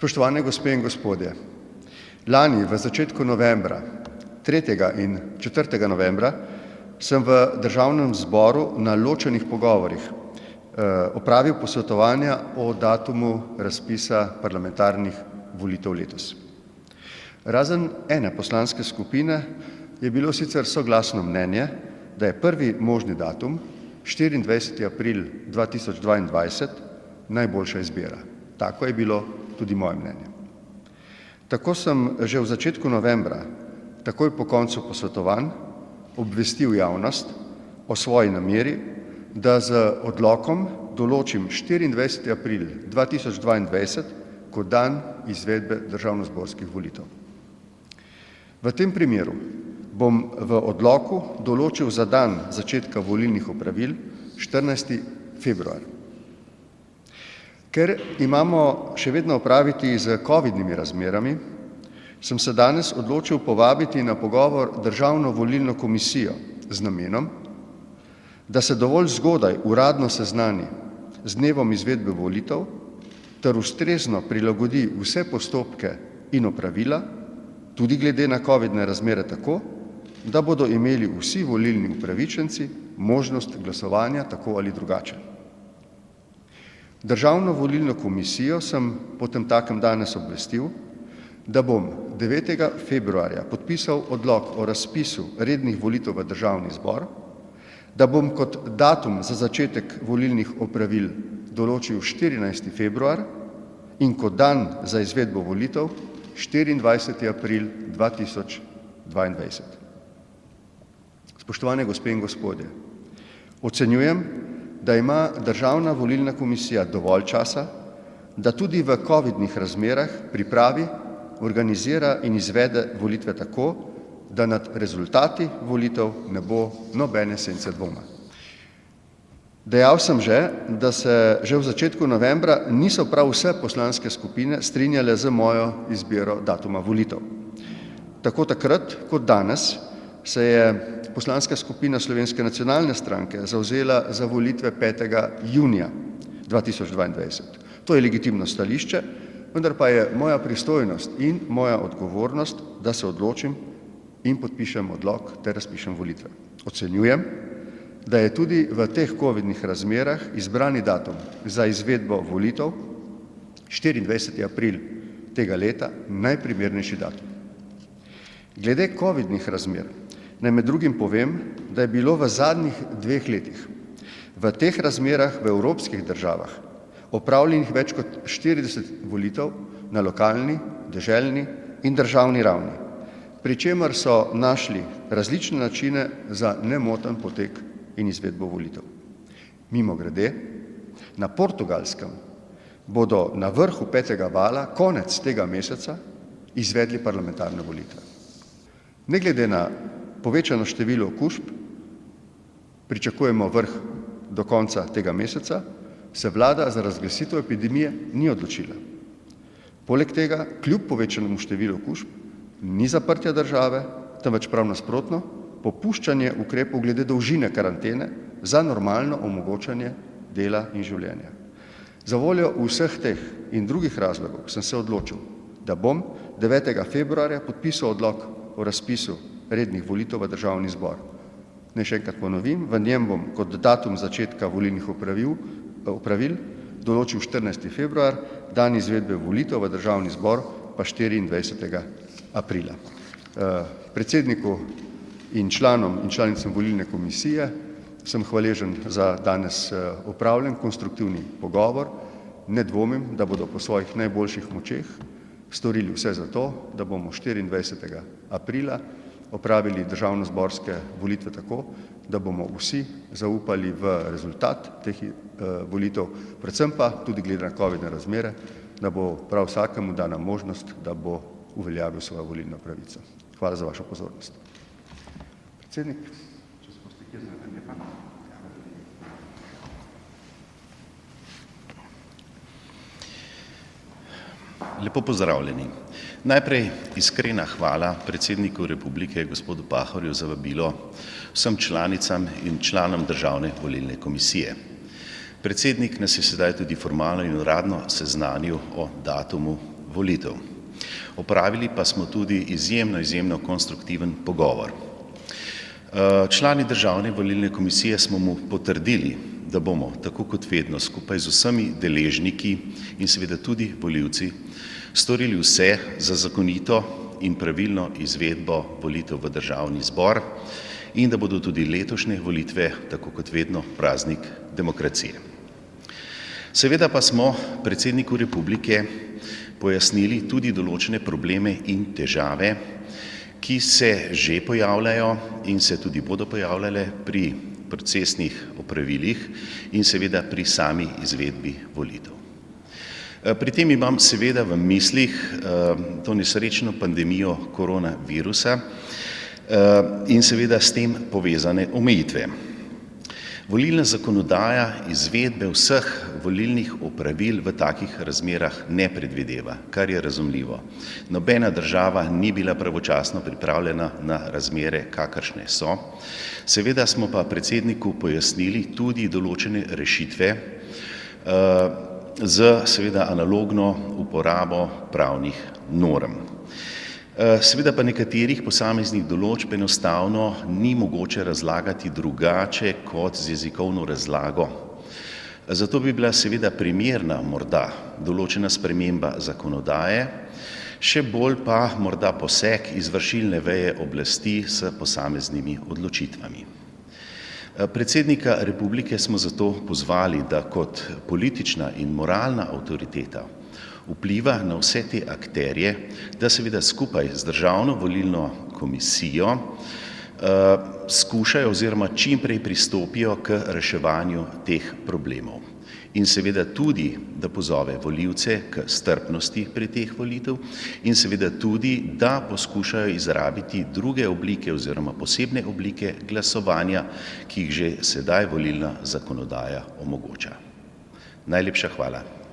Spoštovane gospe in gospodje, lani v začetku novembra, 3. in 4. novembra, sem v Državnem zboru na ločenih pogovorih opravil posvetovanja o datumu razpisa parlamentarnih volitev letos. Razen ene poslanske skupine je bilo sicer soglasno mnenje, da je prvi možni datum, 24. april 2022, najboljša izbira. Tako je bilo tudi moje mnenje. Tako sem že v začetku novembra, takoj po koncu posvetovanj, obvestil javnost o svoji nameri, da z odlokom določim 24. april 2022 kot dan izvedbe državnozborskih volitev. V tem primeru bom v odloku določil za dan začetka volilnih opravil 14. februar. Ker imamo še vedno opraviti z covidnimi razmerami, sem se danes odločil povabiti na pogovor Državno volilno komisijo z namenom, da se dovolj zgodaj uradno seznani z dnevom izvedbe volitev ter ustrezno prilagodi vse postopke in opravila, tudi glede na covidne razmere tako, da bodo imeli vsi volilni upravičenci možnost glasovanja tako ali drugače. Državno volilno komisijo sem potemtakem danes obvestil, da bom 9. februarja podpisal odlok o razpisu rednih volitev v Državni zbor, da bom kot datum za začetek volilnih opravil določil 14. februar in kot dan za izvedbo volitev 24. april 2022. Spoštovane gospe in gospodje, ocenjujem, da ima Državna volilna komisija dovolj časa, da tudi v covidnih razmerah pripravi, organizira in izvede volitve tako, da nad rezultati volitev ne bo nobene sence dvoma. Dejal sem že, da se že v začetku novembra niso prav vse poslanske skupine strinjale z mojo izbiro datuma volitev. Tako takrat kot danes se je poslanska skupina Slovenske nacionalne stranke zavzela za volitve 5. junija 2022. To je legitimno stališče, vendar pa je moja pristojnost in moja odgovornost, da se odločim in podpišem odlok ter razpišem volitve. Ocenjujem, da je tudi v teh covidnih razmerah izbrani datum za izvedbo volitev 24. april tega leta najprimernejši datum. Glede covidnih razmer naj med drugim povem, da je bilo v zadnjih 2 letih v teh razmerah v evropskih državah opravljenih več kot 40 volitev na lokalni, deželni in državni ravni, pri čemer so našli različne načine za nemoten potek in izvedbo volitev. Mimogrede, na Portugalskem bodo na vrhu 5. vala konec tega meseca izvedli parlamentarne volitve. Ne glede na povečano število okužb, pričakujemo vrh do konca tega meseca, se vlada za razglasitev epidemije ni odločila. Poleg tega, kljub povečanemu številu okužb, ni zaprtja države, temveč prav nasprotno, popuščanje ukrepov glede dolžine karantene za normalno omogočanje dela in življenja. Za voljo vseh teh in drugih razlogov sem se odločil, da bom 9. februarja podpisal odlok o razpisu rednih volitev v Državni zbor. Naj še enkrat ponovim, v njem bom kot datum začetka volilnih opravil določil 14. februar, dan izvedbe volitev v Državni zbor pa 24. aprila. Predsedniku in članom in članicam volilne komisije sem hvaležen za danes opravljen konstruktivni pogovor. Ne dvomim, da bodo po svojih najboljših močeh storili vse za to, da bomo 24. aprila opravili državnozborske volitve tako, da bomo vsi zaupali v rezultat teh volitev, predvsem pa tudi glede na covidne razmere, da bo prav vsakemu dana možnost, da bo uveljavil svojo volilno pravico. Hvala za vašo pozornost. Predsednik, če se boste kje znali, Lepo pozdravljeni. Najprej iskrena hvala predsedniku Republike, gospodu Pahorju, za vabilo vsem članicam in članom Državne volilne komisije. Predsednik nas je sedaj tudi formalno in uradno seznanil o datumu volitev. Opravili pa smo tudi izjemno konstruktiven pogovor. Člani Državne volilne komisije smo mu potrdili, da bomo, tako kot vedno, skupaj z vsemi deležniki in seveda tudi volivci, storili vse za zakonito in pravilno izvedbo volitev v Državni zbor in da bodo tudi letošnje volitve, tako kot vedno, praznik demokracije. Seveda pa smo predsedniku republike pojasnili tudi določene probleme in težave, ki se že pojavljajo in se tudi bodo pojavljale pri procesnih opravilih in seveda pri sami izvedbi volitev. Pri tem imam seveda v mislih to nesrečno pandemijo koronavirusa in seveda s tem povezane omejitve. Volilna zakonodaja izvedbe vseh volilnih opravil v takih razmerah ne predvideva, kar je razumljivo. Nobena država ni bila pravočasno pripravljena na razmere, kakršne so. Seveda smo pa predsedniku pojasnili tudi določene rešitve z seveda analogno uporabo pravnih norm. Seveda pa nekaterih posameznih določb enostavno ni mogoče razlagati drugače kot z jezikovno razlago. Zato bi bila seveda primerna morda določena sprememba zakonodaje, še bolj pa morda poseg izvršilne veje oblasti s posameznimi odločitvami. Predsednika republike smo zato pozvali, da kot politična in moralna avtoriteta vpliva na vse te akterje, da seveda skupaj z Državno volilno komisijo skušajo oziroma čim prej pristopijo k reševanju teh problemov. In seveda tudi, da pozove volivce k strpnosti pri teh volitev in seveda tudi, da poskušajo izrabiti druge oblike oziroma posebne oblike glasovanja, ki jih že sedaj volilna zakonodaja omogoča. Najlepša hvala.